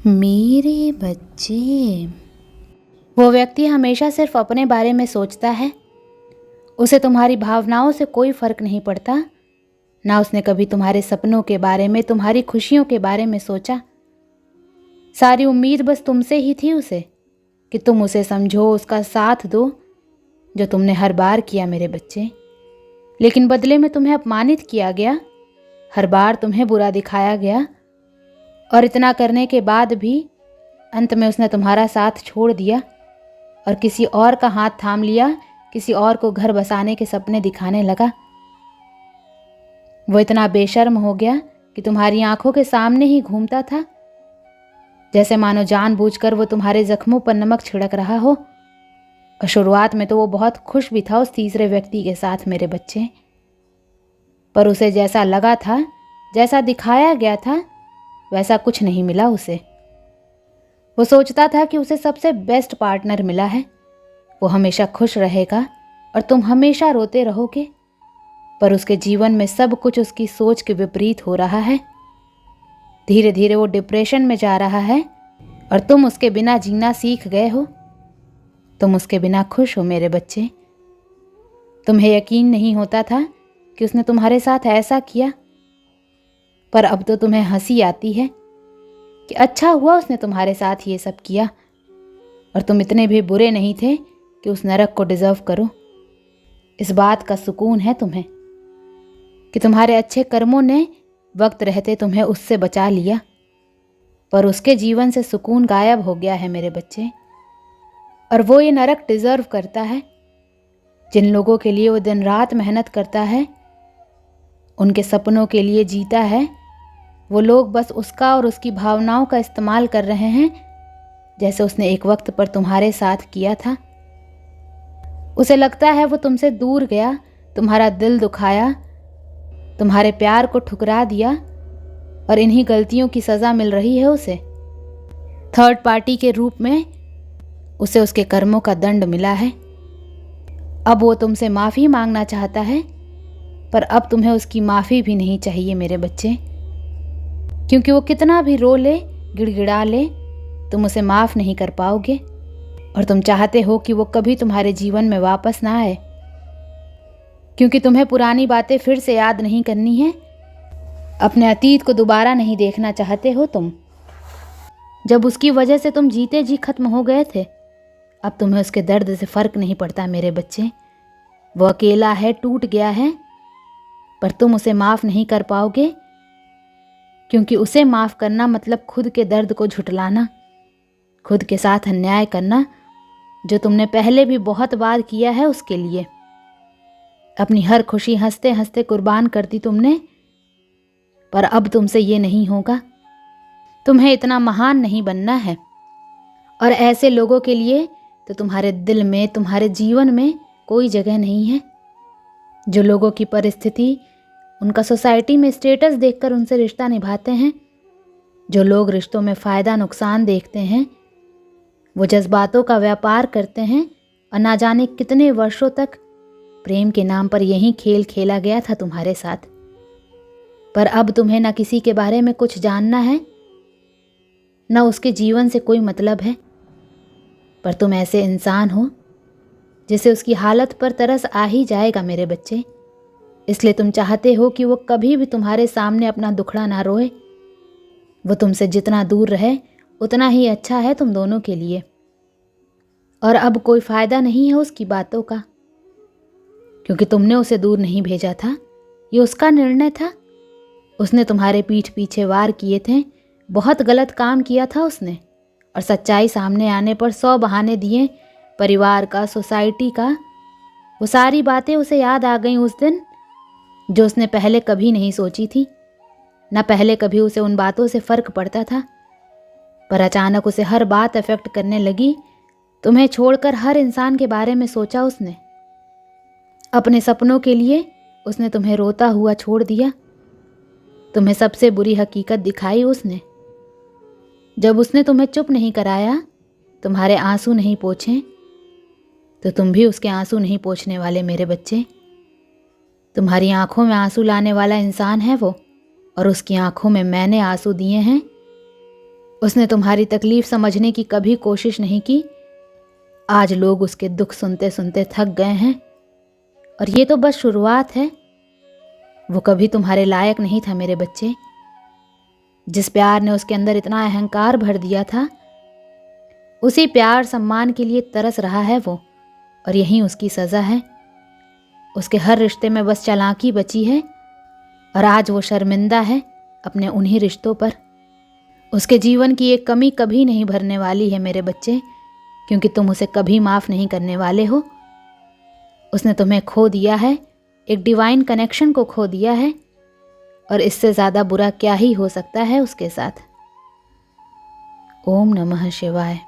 मेरे बच्चे। वो व्यक्ति हमेशा सिर्फ अपने बारे में सोचता है। उसे तुम्हारी भावनाओं से कोई फर्क नहीं पड़ता। ना उसने कभी तुम्हारे सपनों के बारे में, तुम्हारी खुशियों के बारे में सोचा। सारी उम्मीद बस तुमसे ही थी उसे, कि तुम उसे समझो, उसका साथ दो, जो तुमने हर बार किया मेरे बच्चे। लेकिन बदले में तुम्हें अपमानित किया गया, हर बार तुम्हें बुरा दिखाया गया। और इतना करने के बाद भी अंत में उसने तुम्हारा साथ छोड़ दिया और किसी और का हाथ थाम लिया, किसी और को घर बसाने के सपने दिखाने लगा। वो इतना बेशर्म हो गया कि तुम्हारी आंखों के सामने ही घूमता था, जैसे मानो जानबूझकर वो तुम्हारे जख्मों पर नमक छिड़क रहा हो। और शुरुआत में तो वो बहुत खुश भी था उस तीसरे व्यक्ति के साथ मेरे बच्चे। पर उसे जैसा लगा था, जैसा दिखाया गया था, वैसा कुछ नहीं मिला उसे। वो सोचता था कि उसे सबसे बेस्ट पार्टनर मिला है, वो हमेशा खुश रहेगा और तुम हमेशा रोते रहोगे। पर उसके जीवन में सब कुछ उसकी सोच के विपरीत हो रहा है। धीरे धीरे वो डिप्रेशन में जा रहा है और तुम उसके बिना जीना सीख गए हो। तुम उसके बिना खुश हो मेरे बच्चे। तुम्हें यकीन नहीं होता था कि उसने तुम्हारे साथ ऐसा किया, पर अब तो तुम्हें हंसी आती है कि अच्छा हुआ उसने तुम्हारे साथ ये सब किया, और तुम इतने भी बुरे नहीं थे कि उस नरक को डिजर्व करो। इस बात का सुकून है तुम्हें कि तुम्हारे अच्छे कर्मों ने वक्त रहते तुम्हें उससे बचा लिया, पर उसके जीवन से सुकून गायब हो गया है मेरे बच्चे। और वो ये नरक डिजर्व करता है। जिन लोगों के लिए वो दिन रात मेहनत करता है, उनके सपनों के लिए जीता है, वो लोग बस उसका और उसकी भावनाओं का इस्तेमाल कर रहे हैं, जैसे उसने एक वक्त पर तुम्हारे साथ किया था। उसे लगता है वो तुमसे दूर गया, तुम्हारा दिल दुखाया, तुम्हारे प्यार को ठुकरा दिया, और इन्हीं गलतियों की सज़ा मिल रही है उसे। थर्ड पार्टी के रूप में उसे उसके कर्मों का दंड मिला है। अब वो तुमसे माफ़ी मांगना चाहता है, पर अब तुम्हें उसकी माफ़ी भी नहीं चाहिए मेरे बच्चे, क्योंकि वो कितना भी रो ले, गिड़गिड़ा ले, तुम उसे माफ़ नहीं कर पाओगे। और तुम चाहते हो कि वो कभी तुम्हारे जीवन में वापस ना आए, क्योंकि तुम्हें पुरानी बातें फिर से याद नहीं करनी है। अपने अतीत को दोबारा नहीं देखना चाहते हो तुम। जब उसकी वजह से तुम जीते जी खत्म हो गए थे, अब तुम्हें उसके दर्द से फ़र्क नहीं पड़ता मेरे बच्चे। वो अकेला है, टूट गया है, पर तुम उसे माफ़ नहीं कर पाओगे, क्योंकि उसे माफ़ करना मतलब खुद के दर्द को झुठलाना, खुद के साथ अन्याय करना, जो तुमने पहले भी बहुत बार किया है उसके लिए। अपनी हर खुशी हंसते हंसते कुर्बान कर दी तुमने, पर अब तुमसे ये नहीं होगा। तुम्हें इतना महान नहीं बनना है। और ऐसे लोगों के लिए तो तुम्हारे दिल में, तुम्हारे जीवन में कोई जगह नहीं है। जो लोगों की परिस्थिति, उनका सोसाइटी में स्टेटस देखकर उनसे रिश्ता निभाते हैं, जो लोग रिश्तों में फ़ायदा नुकसान देखते हैं, वो जज्बातों का व्यापार करते हैं, और ना जाने कितने वर्षों तक प्रेम के नाम पर यही खेल खेला गया था तुम्हारे साथ। पर अब तुम्हें ना किसी के बारे में कुछ जानना है, ना उसके जीवन से कोई मतलब है। पर तुम ऐसे इंसान हो जिसे उसकी हालत पर तरस आ ही जाएगा मेरे बच्चे। इसलिए तुम चाहते हो कि वो कभी भी तुम्हारे सामने अपना दुखड़ा ना रोए। वो तुमसे जितना दूर रहे उतना ही अच्छा है तुम दोनों के लिए। और अब कोई फ़ायदा नहीं है उसकी बातों का, क्योंकि तुमने उसे दूर नहीं भेजा था, ये उसका निर्णय था। उसने तुम्हारे पीठ पीछे वार किए थे, बहुत गलत काम किया था उसने, और सच्चाई सामने आने पर 100 बहाने दिए, परिवार का, सोसाइटी का। वो सारी बातें उसे याद आ गईं उस दिन, जो उसने पहले कभी नहीं सोची थी। ना पहले कभी उसे उन बातों से फ़र्क पड़ता था, पर अचानक उसे हर बात अफेक्ट करने लगी। तुम्हें छोड़कर हर इंसान के बारे में सोचा उसने। अपने सपनों के लिए उसने तुम्हें रोता हुआ छोड़ दिया। तुम्हें सबसे बुरी हकीकत दिखाई उसने। जब उसने तुम्हें चुप नहीं कराया, तुम्हारे आंसू नहीं पोंछे, तो तुम भी उसके आंसू नहीं पोंछने वाले मेरे बच्चे। तुम्हारी आंखों में आंसू लाने वाला इंसान है वो, और उसकी आंखों में मैंने आंसू दिए हैं। उसने तुम्हारी तकलीफ समझने की कभी कोशिश नहीं की। आज लोग उसके दुख सुनते सुनते थक गए हैं, और ये तो बस शुरुआत है। वो कभी तुम्हारे लायक नहीं था मेरे बच्चे। जिस प्यार ने उसके अंदर इतना अहंकार भर दिया था, उसी प्यार सम्मान के लिए तरस रहा है वो, और यही उसकी सज़ा है। उसके हर रिश्ते में बस चालाकी बची है, और आज वो शर्मिंदा है अपने उन्हीं रिश्तों पर। उसके जीवन की एक कमी कभी नहीं भरने वाली है मेरे बच्चे, क्योंकि तुम उसे कभी माफ़ नहीं करने वाले हो। उसने तुम्हें खो दिया है, एक डिवाइन कनेक्शन को खो दिया है, और इससे ज़्यादा बुरा क्या ही हो सकता है उसके साथ। ओम नमः शिवाय।